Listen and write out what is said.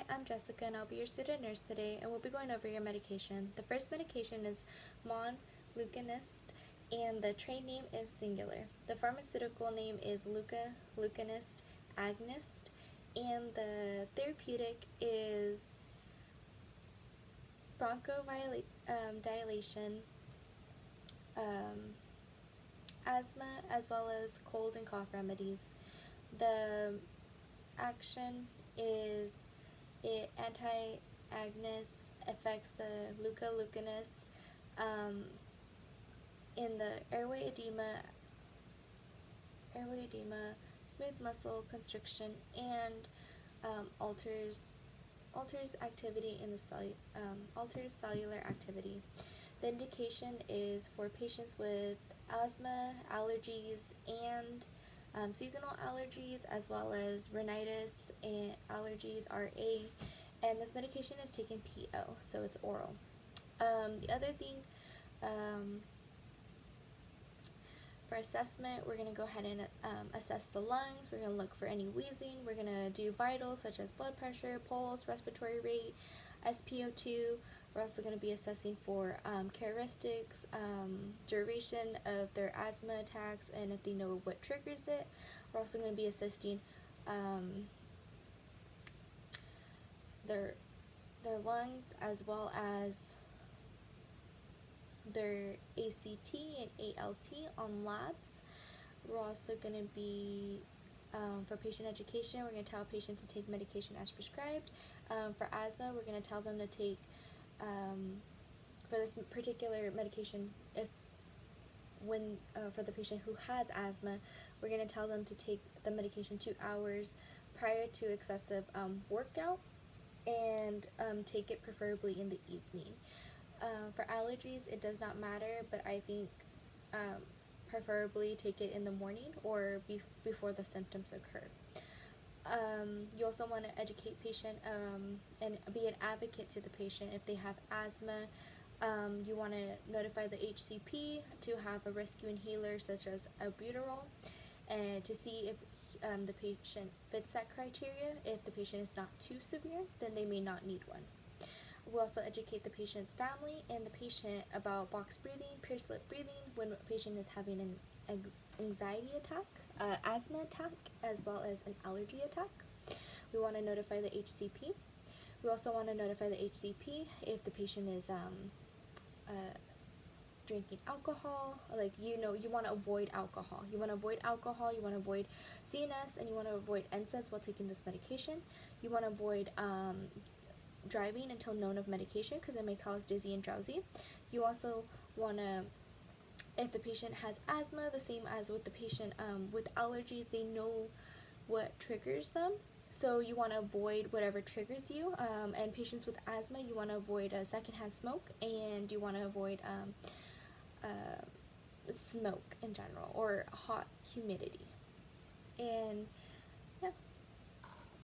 Hi, I'm Jessica and I'll be your student nurse today, and we'll be going over your medication. The first medication is Monlunabast and the trade name is singular. The pharmaceutical name is Lucanist Agonist, and the therapeutic is bronchodilation, asthma, as well as cold and cough remedies. The action is it anti-agonist affects the Lucanus um, in the airway edema, smooth muscle constriction, and alters activity in the alters cellular activity. The indication is for patients with asthma, allergies, and seasonal allergies, as well as rhinitis and allergies, RA, and this medication is taken PO, so it's oral. The other thing, for assessment, we're going to go ahead and assess the lungs. We're going to look for any wheezing. We're going to do vitals such as blood pressure, pulse, respiratory rate, SpO2. We're also going to be assessing for characteristics, duration of their asthma attacks, and if they know what triggers it. We're also going to be assessing their lungs, as well as their ACT and ALT on labs. We're also going to be, for patient education, we're going to tell patients to take medication as prescribed. For asthma, we're going to tell them to take, for this particular medication, for the patient who has asthma, we're going to tell them to take the medication 2 hours prior to excessive workout, and take it preferably in the evening. For allergies, it does not matter, but I think preferably take it in the morning or before the symptoms occur. You also want to educate patient and be an advocate to the patient if they have asthma. You want to notify the HCP to have a rescue inhaler such as albuterol, and to see if the patient fits that criteria. If the patient is not too severe, then they may not need one. We also educate the patient's family and the patient about box breathing, pursed lip breathing when a patient is having an anxiety attack, asthma attack, as well as an allergy attack. We want to notify the HCP. We also want to notify the HCP if the patient is drinking alcohol. You want to avoid alcohol. You want to avoid alcohol, you want to avoid CNS, and you want to avoid NSAIDs while taking this medication. You want to avoid driving until known of medication because it may cause dizzy and drowsy. You also want to, if the patient has asthma, the same as with the patient with allergies, they know what triggers them. So you want to avoid whatever triggers you. And patients with asthma, you want to avoid secondhand smoke, and you want to avoid smoke in general, or hot humidity. And